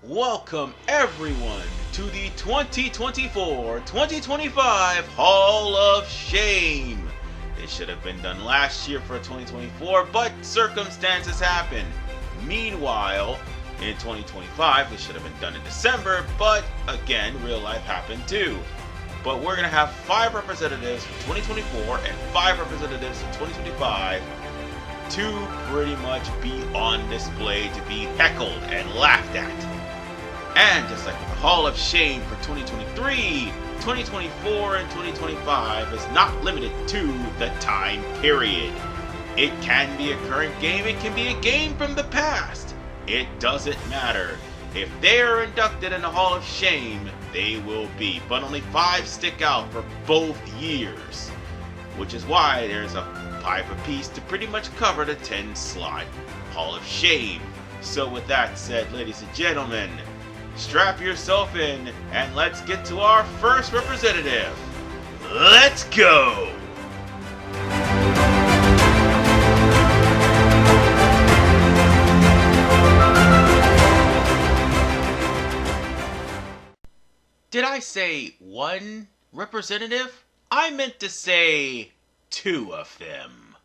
Welcome everyone to the 2024-2025 Hall of Shame. It should have been done last year for 2024, but circumstances happen. Meanwhile, in 2025, it should have been done in December, but again, real life happened too. But we're going to have 5 representatives for 2024 and 5 representatives for 2025 to pretty much be on display, to be heckled and laughed at. And just like with the Hall of Shame for 2023, 2024 and 2025 is not limited to the time period. It can be a current game, it can be a game from the past. It doesn't matter. If they are inducted in the Hall of Shame, they will be. But only 5 stick out for both years. Which is why there's a 5 apiece to pretty much cover the 10-slot Hall of Shame. So with that said, ladies and gentlemen, strap yourself in and let's get to our first representative. Let's go! Did I say 1 representative? I meant to say 2 of them.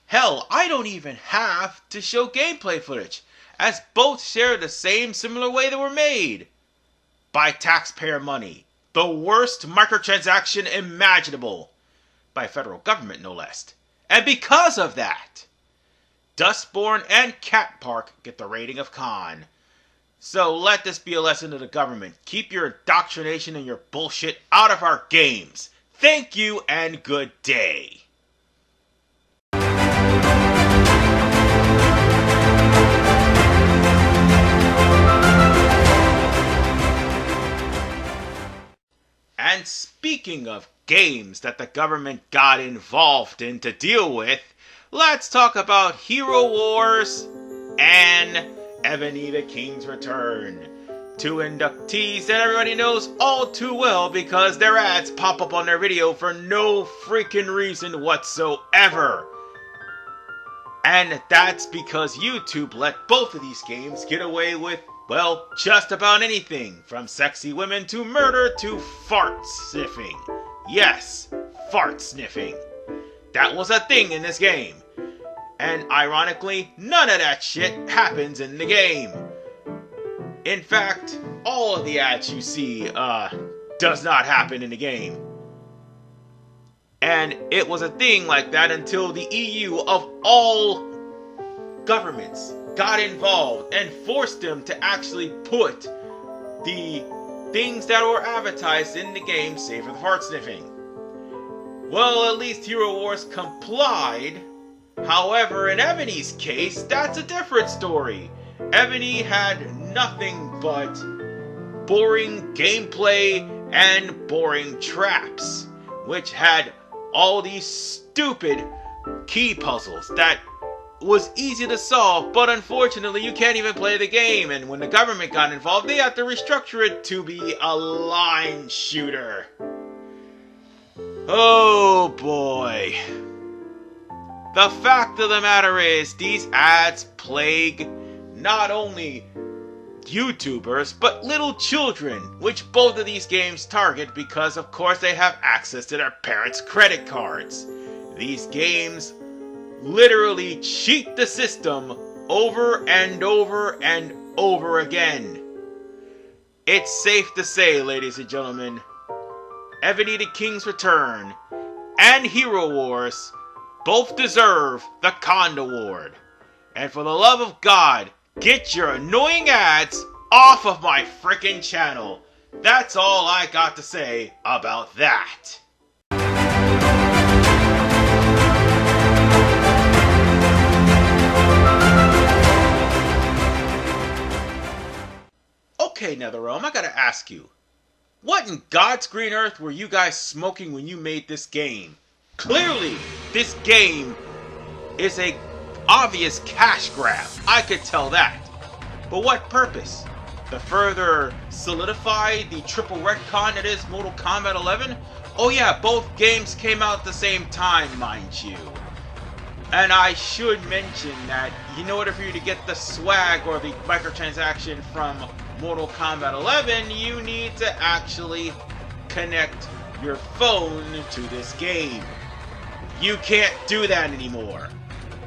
Hell, I don't even have to show gameplay footage, as both share the same similar way they were made. By taxpayer money. The worst microtransaction imaginable. By federal government, no less. And because of that, Dustborn and Cat Park get the rating of con. So let this be a lesson to the government. Keep your indoctrination and your bullshit out of our games. Thank you and good day. And speaking of games that the government got involved in to deal with, let's talk about Hero Wars and Ebony the King's Return. 2 inductees that everybody knows all too well because their ads pop up on their video for no freaking reason whatsoever. And that's because YouTube let both of these games get away with, well, just about anything, from sexy women to murder to fart sniffing. Yes, fart sniffing. That was a thing in this game. And ironically, none of that shit happens in the game. In fact, all of the ads you see, does not happen in the game. And it was a thing like that until the EU of all governments got involved and forced them to actually put the things that were advertised in the game, save for the fart sniffing. Well, at least Hero Wars complied. However, in Ebony's case, that's a different story. Ebony had nothing but boring gameplay and boring traps, which had all these stupid key puzzles that was easy to solve, but unfortunately you can't even play the game, and when the government got involved, they had to restructure it to be a line shooter. Oh boy. The fact of the matter is, these ads plague not only YouTubers, but little children, which both of these games target because of course they have access to their parents' credit cards. These games literally cheat the system over and over and over again. It's safe to say, ladies and gentlemen, Ebony the King's Return and Hero Wars both deserve the Con Award. And for the love of God, get your annoying ads off of my frickin' channel. That's all I got to say about that. Okay, NetherRealm, I gotta ask you, what in God's green earth were you guys smoking when you made this game? Clearly, this game is a obvious cash grab. I could tell that. But what purpose? To further solidify the triple retcon that is Mortal Kombat 11? Oh yeah, both games came out at the same time, mind you. And I should mention that in order for you to get the swag or the microtransaction from Mortal Kombat 11, you need to actually connect your phone to this game. You can't do that anymore.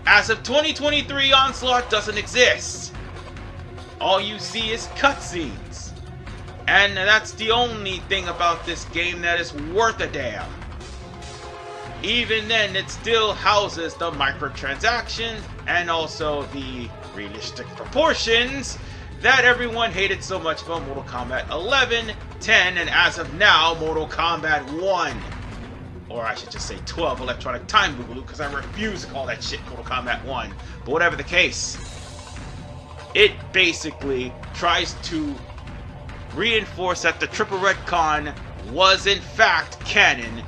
As of 2023, Onslaught doesn't exist. All you see is cutscenes. And that's the only thing about this game that is worth a damn. Even then, it still houses the microtransactions and also the realistic proportions that everyone hated so much about Mortal Kombat 11, 10, and as of now, Mortal Kombat 1. Or I should just say 12 Electronic Time Boogaloo, because I refuse to call that shit Mortal Kombat 1. But whatever the case, it basically tries to reinforce that the Triple Retcon was in fact canon,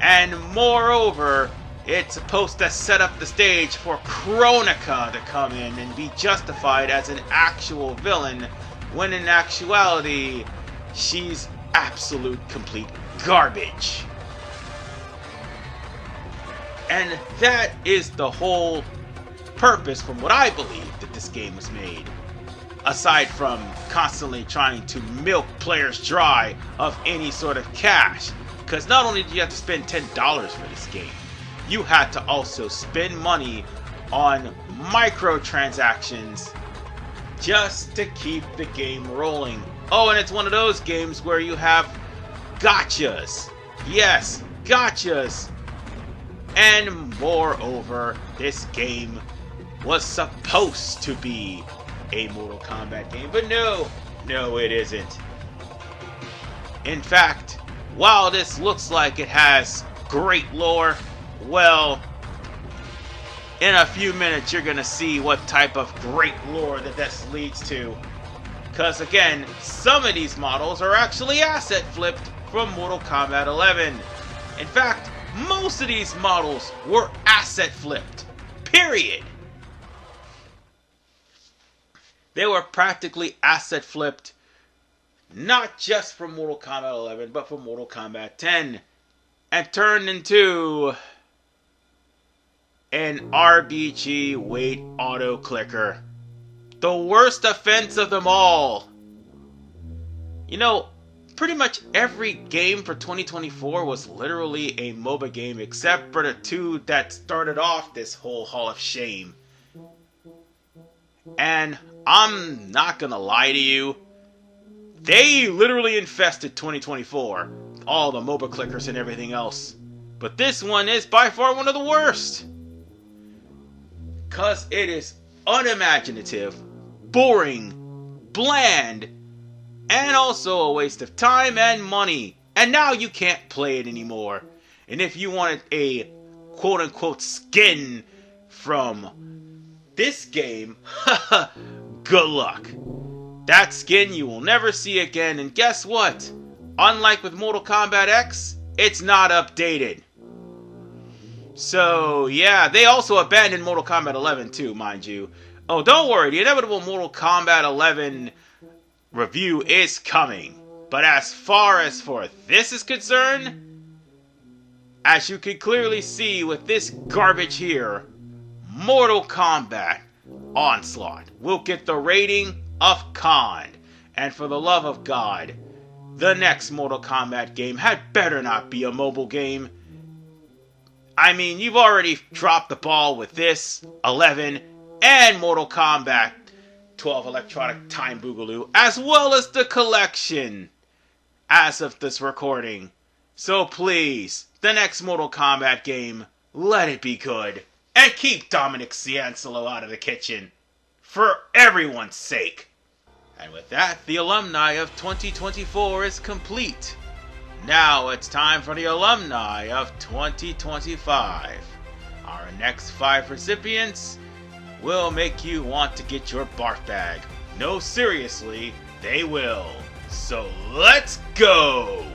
and moreover, it's supposed to set up the stage for Kronika to come in and be justified as an actual villain, when in actuality, she's absolute complete garbage. And that is the whole purpose, from what I believe, that this game was made. Aside from constantly trying to milk players dry of any sort of cash. Because not only do you have to spend $10 for this game, you had to also spend money on microtransactions just to keep the game rolling. Oh, and it's one of those games where you have gotchas. Yes, gotchas. And moreover, this game was supposed to be a Mortal Kombat game, but no, it isn't. In fact, while this looks like it has great lore, well, in a few minutes you're gonna see what type of great lore that this leads to. Because again, some of these models are actually asset flipped from Mortal Kombat 11. In fact, most of these models were asset flipped. Period. They were practically asset flipped, not just from Mortal Kombat 11, but from Mortal Kombat 10, and turned into an RBG weight auto clicker. The worst offense of them all. You know, pretty much every game for 2024 was literally a MOBA game, except for the two that started off this whole Hall of Shame. And I'm not gonna lie to you, they literally infested 2024. All the MOBA clickers and everything else. But this one is by far one of the worst. Cause it is unimaginative, boring, bland, and also a waste of time and money. And now you can't play it anymore. And if you wanted a quote-unquote skin from this game, good luck. That skin you will never see again, and guess what? Unlike with Mortal Kombat X, it's not updated. So, yeah, they also abandoned Mortal Kombat 11 too, mind you. Oh, don't worry, the inevitable Mortal Kombat 11 review is coming. But as far as for this is concerned, as you can clearly see with this garbage here, Mortal Kombat Onslaught will get the rating of Con. And for the love of God, the next Mortal Kombat game had better not be a mobile game. I mean, you've already dropped the ball with this, 11, and Mortal Kombat 12 Electronic Time Boogaloo, as well as the collection, as of this recording. So please, the next Mortal Kombat game, let it be good. And keep Dominic Ciancelo out of the kitchen. For everyone's sake. And with that, the alumni of 2024 is complete. Now it's time for the alumni of 2025. Our next 5 recipients will make you want to get your barf bag. No, seriously, they will. So let's go!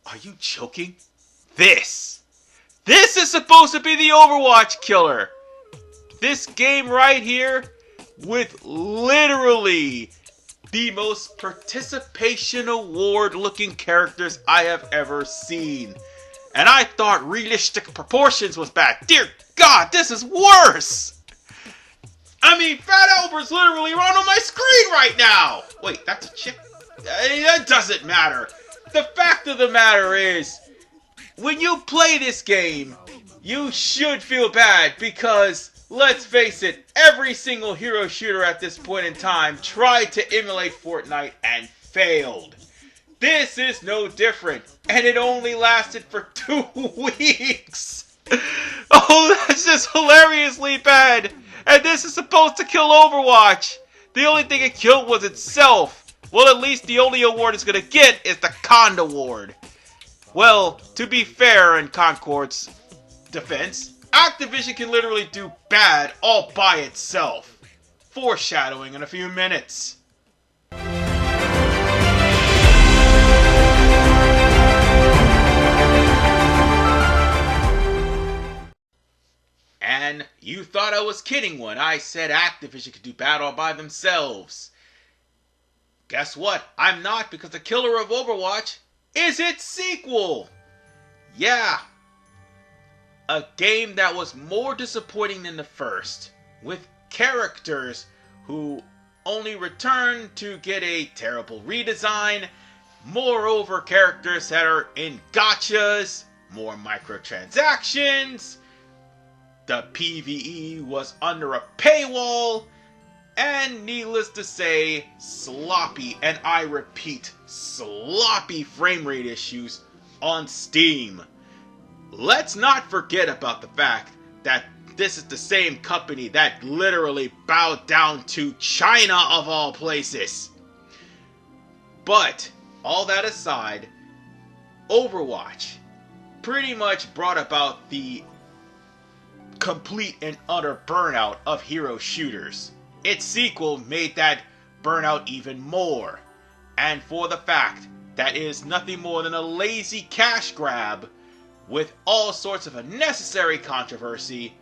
Are you joking? This is supposed to be the Overwatch killer. This game right here with literally the most participation award looking characters I have ever seen. And I thought realistic proportions was bad. Dear God, this is worse! I mean, Fat Albert's literally on my screen right now! Wait, that's a chick? That doesn't matter. The fact of the matter is, when you play this game, you should feel bad because, let's face it, every single hero shooter at this point in time tried to emulate Fortnite and failed. This is no different, and it only lasted for 2 weeks. Oh, that's just hilariously bad. And this is supposed to kill Overwatch. The only thing it killed was itself. Well, at least the only award it's gonna get is the Cond Award. Well, to be fair in Concord's defense, Activision can literally do bad all by itself. Foreshadowing in a few minutes. And you thought I was kidding when I said Activision could do bad all by themselves. Guess what? I'm not, because the killer of Overwatch is its sequel. Yeah. A game that was more disappointing than the first, with characters who only returned to get a terrible redesign, moreover characters that are in gachas, more microtransactions, the PvE was under a paywall, and needless to say, sloppy, and I repeat, sloppy frame rate issues on Steam. Let's not forget about the fact that this is the same company that literally bowed down to China of all places. But, all that aside, Overwatch pretty much brought about the complete and utter burnout of hero shooters. Its sequel made that burnout even more. And for the fact that it is nothing more than a lazy cash grab with all sorts of unnecessary controversy,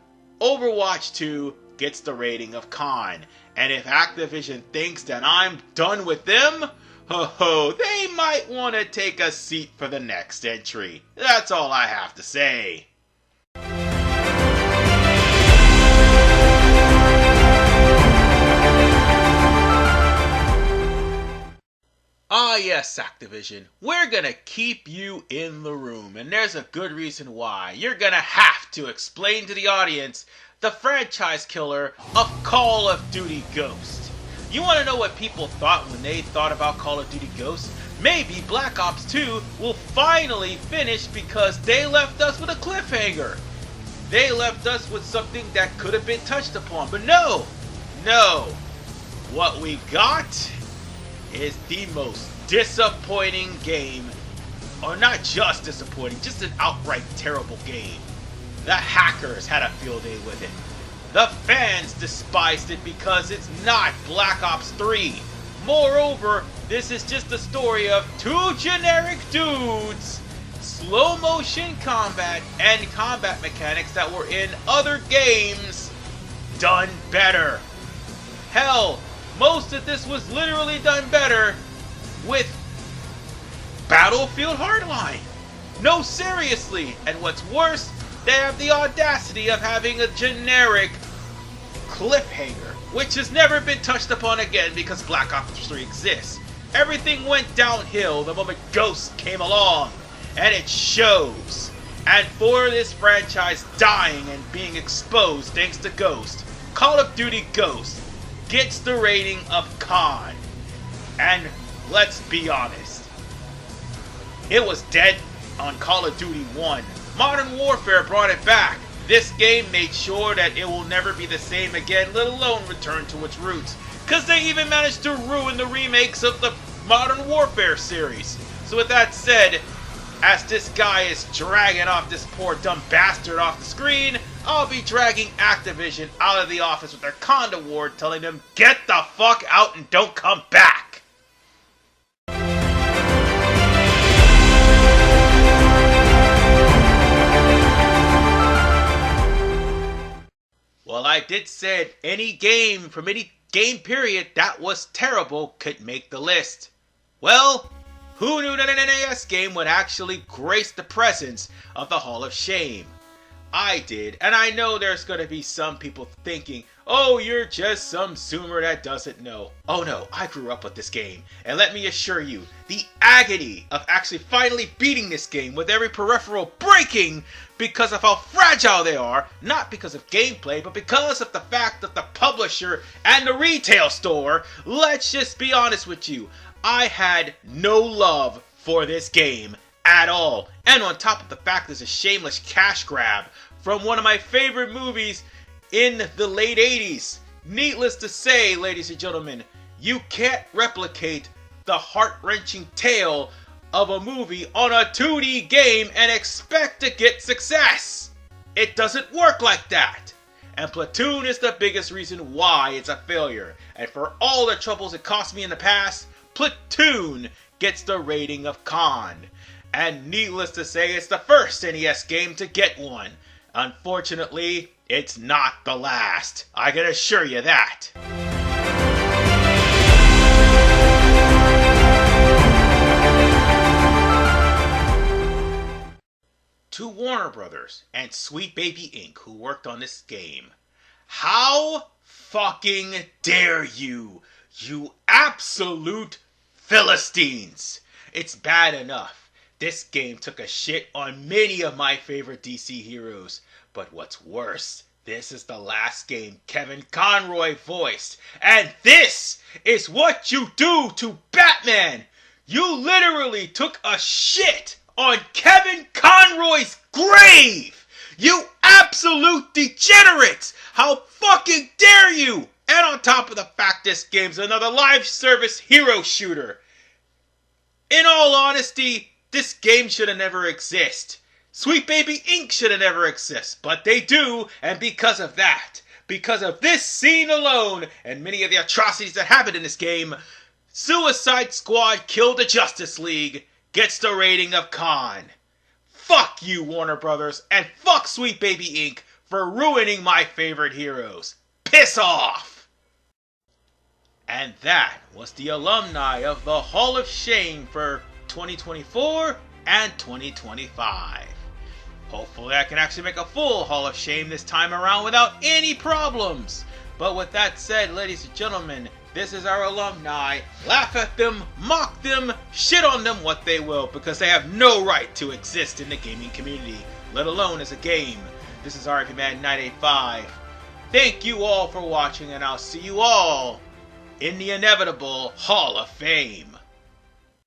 Overwatch 2 gets the rating of Con. And if Activision thinks that I'm done with them, they might want to take a seat for the next entry. That's all I have to say. Ah yes, Activision, we're gonna keep you in the room, and there's a good reason why. You're gonna have to explain to the audience the franchise killer of Call of Duty Ghost. You wanna know what people thought when they thought about Call of Duty Ghost? Maybe Black Ops 2 will finally finish because they left us with a cliffhanger. They left us with something that could have been touched upon, but no. What we got is the most disappointing game, or not just disappointing, just an outright terrible game. The hackers had a field day with it. The fans despised it because it's not Black Ops 3. Moreover, this is just the story of 2 generic dudes, slow motion combat, and combat mechanics that were in other games done better. Hell, most of this was literally done better with Battlefield Hardline. No, seriously. And what's worse, they have the audacity of having a generic cliffhanger, which has never been touched upon again because Black Ops 3 exists. Everything went downhill the moment Ghost came along, and it shows. And for this franchise dying and being exposed thanks to Ghost, Call of Duty Ghost gets the rating of Con. And let's be honest, it was dead on Call of Duty 1. Modern Warfare brought it back. This game made sure that it will never be the same again, let alone return to its roots. Because they even managed to ruin the remakes of the Modern Warfare series. So with that said, as this guy is dragging off this poor dumb bastard off the screen, I'll be dragging Activision out of the office with their Cond Award, telling them, get the fuck out and don't come back! Well, I did said any game from any game period that was terrible could make the list. Well, Who knew that an NES game would actually grace the presence of the Hall of Shame? I did, and I know there's going to be some people thinking, oh, you're just some zoomer that doesn't know. Oh no, I grew up with this game, and let me assure you, the agony of actually finally beating this game with every peripheral breaking because of how fragile they are, not because of gameplay, but because of the fact that the publisher and the retail store, let's just be honest with you, I had no love for this game at all. And on top of the fact there's a shameless cash grab from one of my favorite movies in the late 80s. Needless to say, ladies and gentlemen, you can't replicate the heart-wrenching tale of a movie on a 2D game and expect to get success. It doesn't work like that. And Platoon is the biggest reason why it's a failure. And for all the troubles it cost me in the past, Platoon gets the rating of Con. And needless to say, it's the first NES game to get one. Unfortunately, it's not the last. I can assure you that. To Warner Brothers and Sweet Baby Inc., who worked on this game, how fucking dare you, you absolute Philistines! It's bad enough this game took a shit on many of my favorite DC heroes, but what's worse, this is the last game Kevin Conroy voiced, and this is what you do to Batman! You literally took a shit on Kevin Conroy's grave! You absolute degenerates! How fucking dare you! And on top of the fact this game's another live service hero shooter. In all honesty, this game should have never exist. Sweet Baby Inc. should have never exist, but they do, and because of that, because of this scene alone, and many of the atrocities that happened in this game, Suicide Squad Kill the Justice League gets the rating of Con. Fuck you, Warner Brothers, and fuck Sweet Baby Inc. for ruining my favorite heroes. Piss off! And that was the alumni of the Hall of Shame for 2024 and 2025. Hopefully I can actually make a full Hall of Shame this time around without any problems. But with that said, ladies and gentlemen, this is our alumni. Laugh at them, mock them, shit on them what they will, because they have no right to exist in the gaming community, let alone as a game. This is RP Man 985. Thank you all for watching, and I'll see you all in the inevitable Hall of Fame.